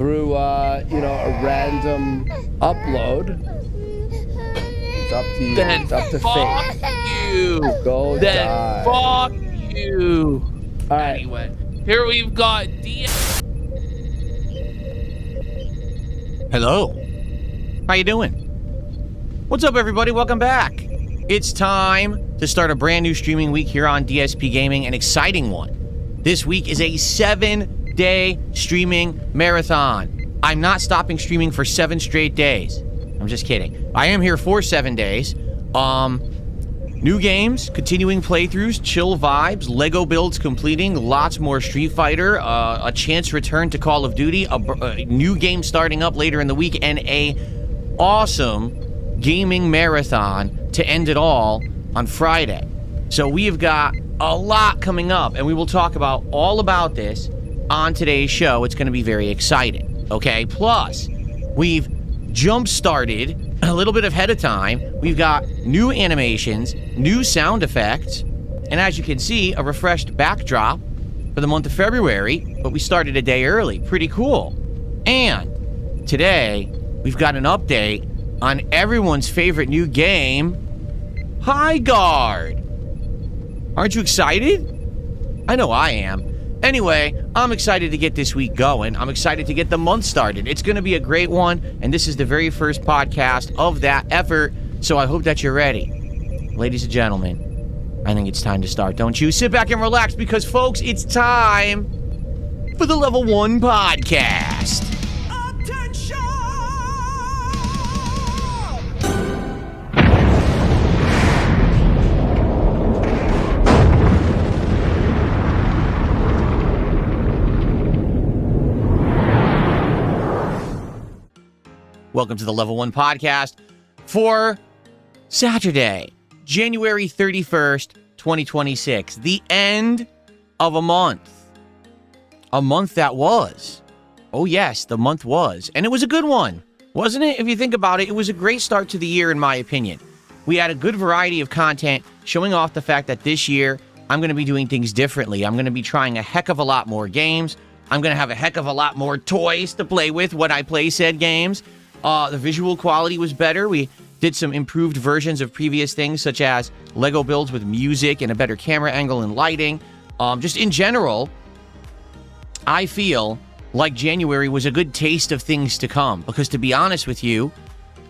through, a random upload. It's up to you. Then it's up to fuck fate. you. Go then die. Fuck you. All right. Anyway, here we've got Hello. How you doing? What's up, everybody? Welcome back. It's time to start a brand new streaming week here on DSP Gaming, an exciting one. This week is a 7-day streaming marathon. I'm not stopping streaming for 7 straight days. I'm just kidding. I am here for 7 days. New games, continuing playthroughs, chill vibes, Lego builds completing, lots more Street Fighter, a chance return to Call of Duty, a new game starting up later in the week, and a awesome gaming marathon to end it all on Friday. So we've got a lot coming up, and we will talk about all about this on today's show. It's going to be very exciting, okay? Plus, we've jump-started a little bit ahead of time. We've got new animations, new sound effects, and as you can see, a refreshed backdrop for the month of February, but we started a day early. Pretty cool. And today, we've got an update on everyone's favorite new game, High Guard. Aren't you excited? I know I am. Anyway, I'm excited to get this week going. I'm excited to get the month started. It's going to be a great one, and this is the very first podcast of that effort, so I hope that you're ready. Ladies and gentlemen, I think it's time to start, don't you? Sit back and relax because, folks, it's time for the Level 1 Podcast. Attention! Welcome to the Level 1 Podcast for Saturday, January 31st, 2026. The end of a month. A month that was. Oh yes, the month was. And it was a good one, wasn't it? If you think about it, it was a great start to the year in my opinion. We had a good variety of content showing off the fact that this year I'm going to be doing things differently. I'm going to be trying a heck of a lot more games. I'm going to have a heck of a lot more toys to play with when I play said games. The visual quality was better. We did some improved versions of previous things, such as Lego builds with music and a better camera angle and lighting. Just in general, I feel like January was a good taste of things to come. Because to be honest with you,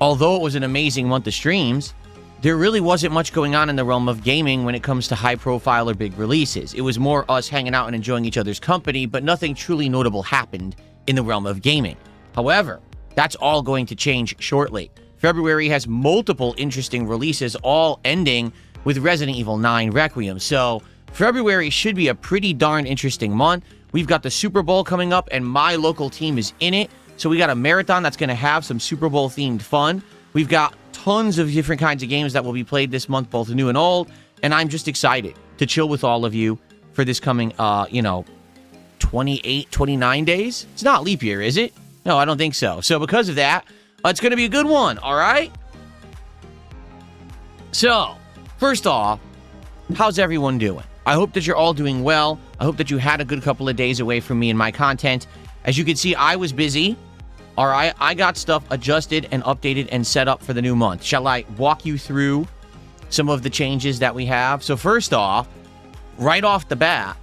although it was an amazing month of streams, there really wasn't much going on in the realm of gaming when it comes to high profile or big releases. It was more us hanging out and enjoying each other's company, but nothing truly notable happened in the realm of gaming. However, that's all going to change shortly. February has multiple interesting releases, all ending with Resident Evil 9 Requiem. So February should be a pretty darn interesting month. We've got the Super Bowl coming up, and my local team is in it. So we got a marathon that's going to have some Super Bowl themed fun. We've got tons of different kinds of games that will be played this month, both new and old. And I'm just excited to chill with all of you for this coming, 28, 29 days. It's not leap year, is it? No, I don't think so. So because of that, it's going to be a good one, all right? So, first off, how's everyone doing? I hope that you're all doing well. I hope that you had a good couple of days away from me and my content. As you can see, I was busy. All right, I got stuff adjusted and updated and set up for the new month. Shall I walk you through some of the changes that we have? So first off, right off the bat,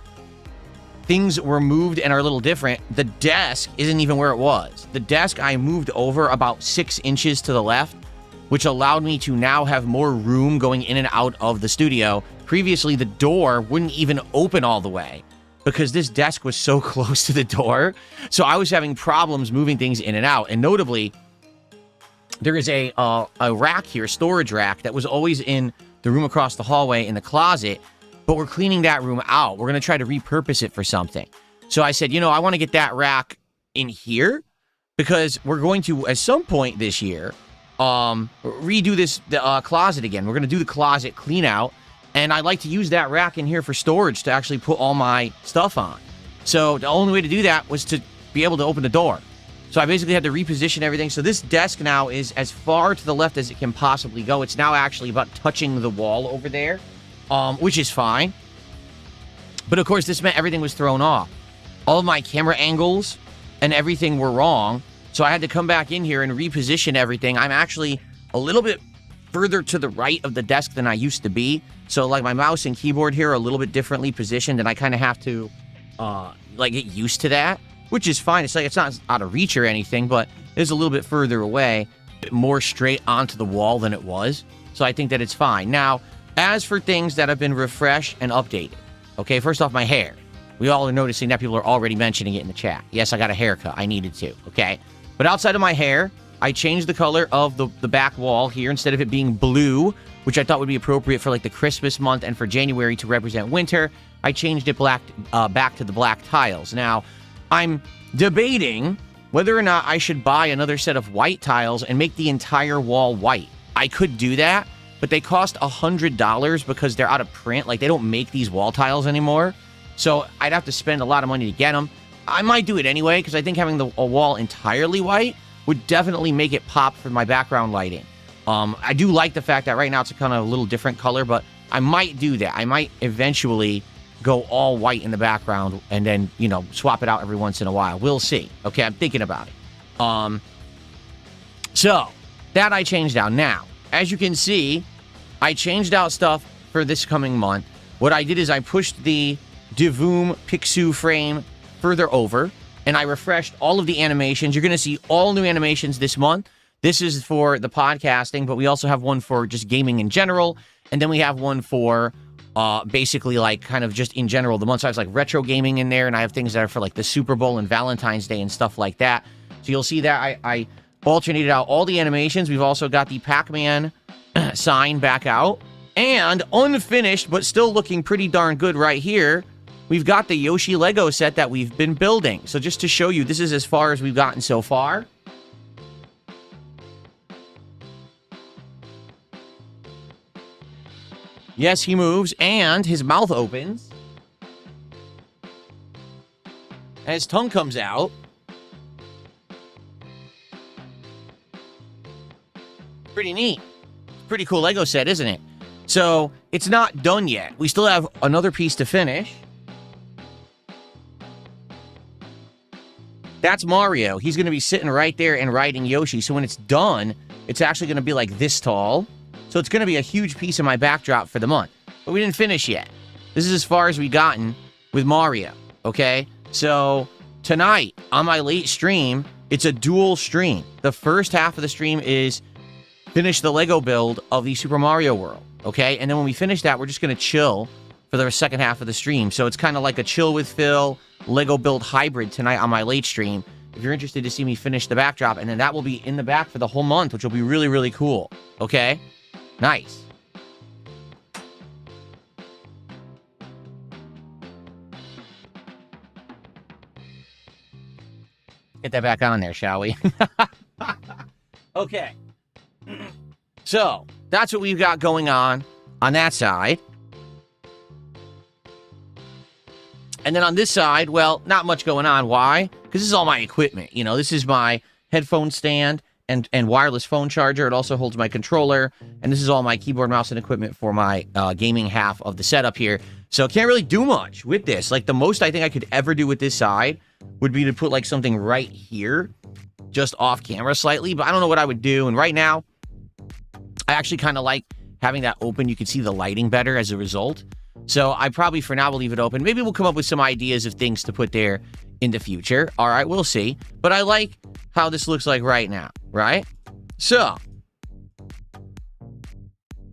things were moved and are a little different. The desk isn't even where it was. The desk I moved over about 6 inches to the left, which allowed me to now have more room going in and out of the studio. Previously, the door wouldn't even open all the way because this desk was so close to the door. So I was having problems moving things in and out. And notably, there is a rack here, a storage rack, that was always in the room across the hallway in the closet. But we're cleaning that room out. We're going to try to repurpose it for something. So I said, I want to get that rack in here because we're going to, at some point this year, redo this closet again. We're going to do the closet clean out. And I like to use that rack in here for storage to actually put all my stuff on. So the only way to do that was to be able to open the door. So I basically had to reposition everything. So this desk now is as far to the left as it can possibly go. It's now actually about touching the wall over there. Which is fine. But of course, this meant everything was thrown off. All of my camera angles and everything were wrong. So I had to come back in here and reposition everything. I'm actually a little bit further to the right of the desk than I used to be. So like my mouse and keyboard here are a little bit differently positioned, and I kind of have to like get used to that, which is fine. It's like it's not out of reach or anything, but it's a little bit further away, more straight onto the wall than it was. So I think that it's fine. Now, as for things that have been refreshed and updated, okay, first off, my hair. We all are noticing that people are already mentioning it in the chat. Yes, I got a haircut. I needed to, okay? But outside of my hair, I changed the color of the back wall here. Instead of it being blue, which I thought would be appropriate for like the Christmas month and for January to represent winter, I changed it black back to the black tiles. Now, I'm debating whether or not I should buy another set of white tiles and make the entire wall white. I could do that, but they cost $100 because they're out of print. Like, they don't make these wall tiles anymore. So I'd have to spend a lot of money to get them. I might do it anyway, because I think having a wall entirely white would definitely make it pop for my background lighting. I do like the fact that right now it's a kind of a little different color, but I might do that. I might eventually go all white in the background and then, you know, swap it out every once in a while. We'll see. Okay, I'm thinking about it. So that I changed out. Now, as you can see, I changed out stuff for this coming month. What I did is I pushed the Divoom Pikachu frame further over, and I refreshed all of the animations. You're going to see all new animations this month. This is for the podcasting, but we also have one for just gaming in general, and then we have one for basically like kind of just in general the month. So I have like retro gaming in there, and I have things that are for like the Super Bowl and Valentine's Day and stuff like that. So you'll see that I alternated out all the animations. We've also got the Pac-Man sign back out, and unfinished but still looking pretty darn good right here, we've got the Yoshi Lego set that we've been building. So just to show you, this is as far as we've gotten so far. Yes, he moves, and his mouth opens. And his tongue comes out. Pretty neat. Pretty cool Lego set, isn't it? So, it's not done yet. We still have another piece to finish. That's Mario. He's going to be sitting right there and riding Yoshi. So when it's done, it's actually going to be like this tall. So it's going to be a huge piece of my backdrop for the month. But we didn't finish yet. This is as far as we gotten with Mario, okay? So tonight, on my late stream, it's a dual stream. The first half of the stream is finish the Lego build of the Super Mario World, okay? And then when we finish that, we're just going to chill for the second half of the stream. So it's kind of like a chill with Phil Lego build hybrid tonight on my late stream. If you're interested to see me finish the backdrop, and then that will be in the back for the whole month, which will be really, really cool, okay? Nice. Get that back on there, shall we? Okay. So, that's what we've got going on that side. And then on this side, well, not much going on. Why? Because this is all my equipment. You know, this is my headphone stand and wireless phone charger. It also holds my controller. And this is all my keyboard, mouse, and equipment for my gaming half of the setup here. So can't really do much with this. Like, the most I think I could ever do with this side would be to put, like, something right here, just off camera slightly. But I don't know what I would do. And right now, I actually kind of like having that open. You can see the lighting better as a result. So I probably, for now, will leave it open. Maybe we'll come up with some ideas of things to put there in the future. All right, we'll see. But I like how this looks like right now, right? So,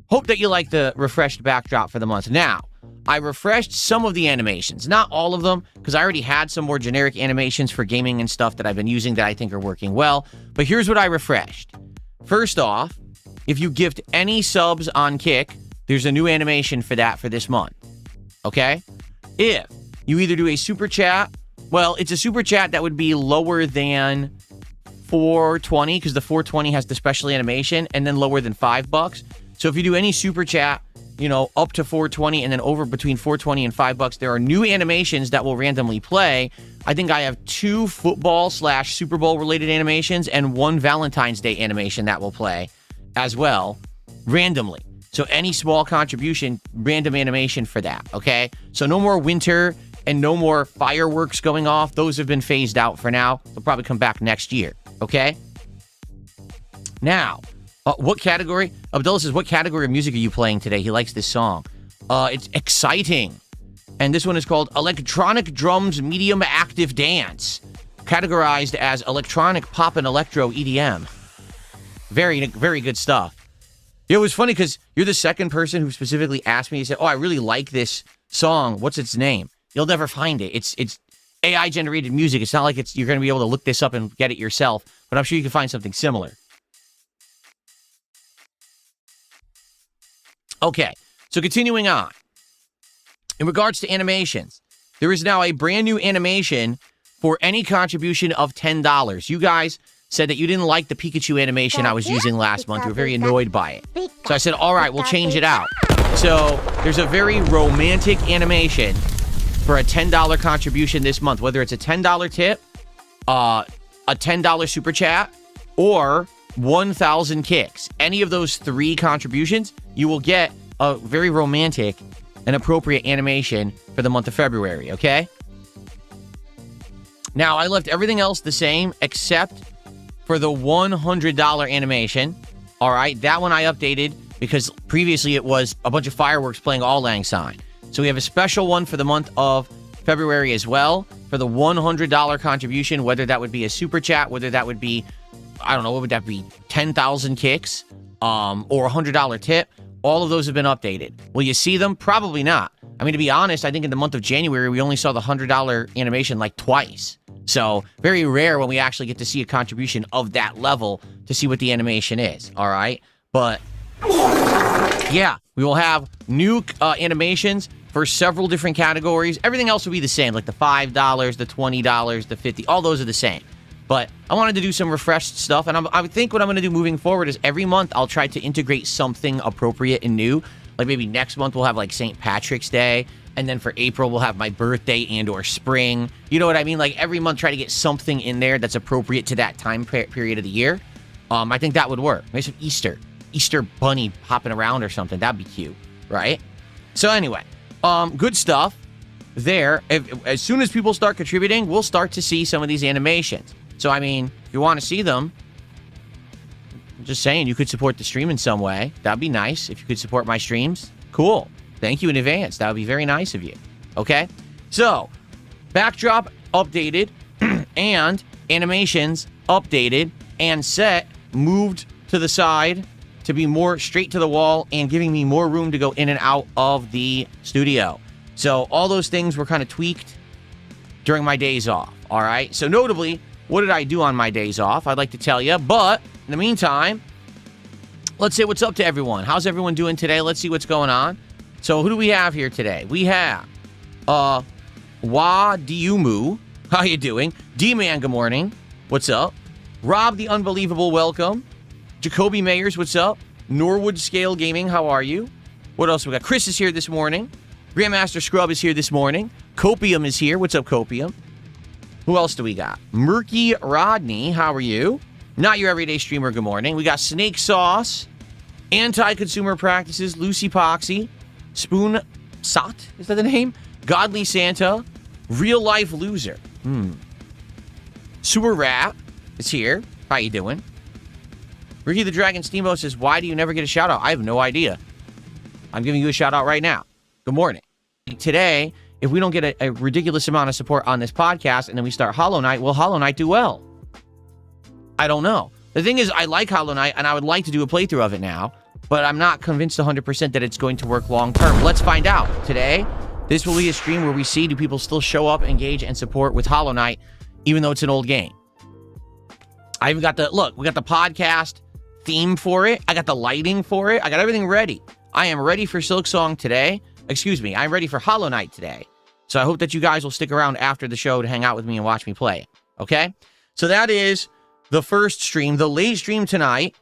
hope that you like the refreshed backdrop for the month. Now, I refreshed some of the animations. Not all of them, because I already had some more generic animations for gaming and stuff that I've been using that I think are working well. But here's what I refreshed. First off, if you gift any subs on Kick, there's a new animation for that for this month, okay? If you either do a super chat, well, it's a super chat that would be lower than 420, because the 420 has the special animation, and then lower than $5. So if you do any super chat, you know, up to 420 and then over between 420 and $5, there are new animations that will randomly play. I think I have 2 football/Super Bowl related animations and 1 Valentine's Day animation that will play as well, randomly. So any small contribution, random animation for that, okay? So no more winter and no more fireworks going off. Those have been phased out for now. They'll probably come back next year, okay? Now, what category? Abdullah says, what category of music are you playing today? He likes this song. It's exciting. And this one is called Electronic Drums Medium Active Dance, categorized as electronic pop and electro EDM. Very, very good stuff. It was funny because you're the second person who specifically asked me. He said, oh, I really like this song. What's its name? You'll never find it. It's AI-generated music. It's not like you're going to be able to look this up and get it yourself, but I'm sure you can find something similar. Okay, so continuing on. In regards to animations, there is now a brand new animation for any contribution of $10. You guys said that you didn't like the Pikachu animation I was using last month. You were very annoyed by it. So I said, all right, we'll change it out. So there's a very romantic animation for a $10 contribution this month, whether it's a $10 tip, a $10 super chat, or 1,000 kicks. Any of those three contributions, you will get a very romantic and appropriate animation for the month of February, okay? Now, I left everything else the same except for the $100 animation. All right, that one I updated because previously it was a bunch of fireworks playing Auld Lang Syne. So we have a special one for the month of February as well for the $100 contribution, whether that would be a super chat, whether that would be, I don't know, what would that be, 10,000 kicks or a $100 tip. All of those have been updated. Will you see them? Probably not. I mean, to be honest, I think in the month of January, we only saw the $100 animation like twice. So very rare when we actually get to see a contribution of that level to see what the animation is. All right. But yeah, we will have new animations for several different categories. Everything else will be the same, like the $5, the $20, the $50. All those are the same. But I wanted to do some refreshed stuff, and I think what I'm going to do moving forward is every month I'll try to integrate something appropriate and new. Like maybe next month we'll have like St. Patrick's Day, and then for April we'll have my birthday and or spring. You know what I mean? Like every month try to get something in there that's appropriate to that time period of the year. I think that would work. Maybe some Easter bunny hopping around or something. That'd be cute, right? So anyway, good stuff there. As soon as people start contributing, we'll start to see some of these animations. So, I mean, if you want to see them, I'm just saying you could support the stream in some way. That'd be nice if you could support my streams. Cool. Thank you in advance. That would be very nice of you. Okay? So, backdrop updated and animations updated and set moved to the side to be more straight to the wall and giving me more room to go in and out of the studio. So, all those things were kind of tweaked during my days off. All right? So, notably, what did I do on my days off? I'd like to tell you, but in the meantime, let's say what's up to everyone. How's everyone doing today? Let's see what's going on. So who do we have here today? We have Wa Diumu. How you doing? D-Man, good morning. What's up? Rob the Unbelievable, welcome. Jacoby Mayers, what's up? Norwood Scale Gaming, how are you? What else we got? Chris is here this morning. Grandmaster Scrub is here this morning. Copium is here. What's up, Copium? Who else do we got? Murky Rodney, how are you? Not your everyday streamer, good morning. We got Snake Sauce, Anti-Consumer Practices, Lucy Poxy, Spoon Sot, is that the name? Godly Santa, Real Life Loser. Sewer Rat is here. How you doing? Ricky the Dragon Steamboat says, why do you never get a shout out? I have no idea. I'm giving you a shout out right now. Good morning. Today, if we don't get a ridiculous amount of support on this podcast and then we start Hallow Knight, will Hallow Knight do well? I don't know. The thing is, I like Hallow Knight and I would like to do a playthrough of it now, but I'm not convinced 100% that it's going to work long term. Let's find out. Today, this will be a stream where we see do people still show up, engage, and support with Hallow Knight, even though it's an old game. I even got we got the podcast theme for it. I got the lighting for it. I got everything ready. I am ready for Silksong today. Excuse me, I'm ready for Hallow Knight today. So I hope that you guys will stick around after the show to hang out with me and watch me play it. Okay? So that is the first stream. The late stream tonight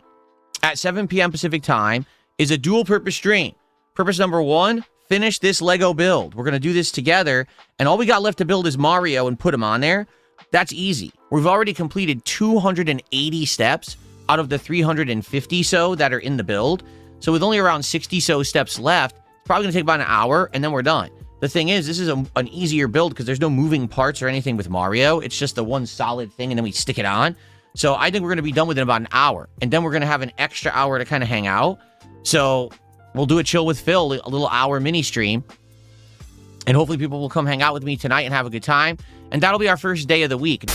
at 7 p.m. Pacific time is a dual purpose stream. Purpose number one, finish this Lego build. We're going to do this together. And all we got left to build is Mario and put him on there. That's easy. We've already completed 280 steps out of the 350 so that are in the build. So with only around 60 so steps left, it's probably going to take about an hour and then we're done. the thing is, this is an easier build because there's no moving parts or anything with Mario. It's just the one solid thing, and then we stick it on. So I think we're going to be done within about an hour. And then we're going to have an extra hour to kind of hang out. So we'll do a Chill with Phil, a little hour mini stream. And hopefully people will come hang out with me tonight and have a good time. And that'll be our first day of the week.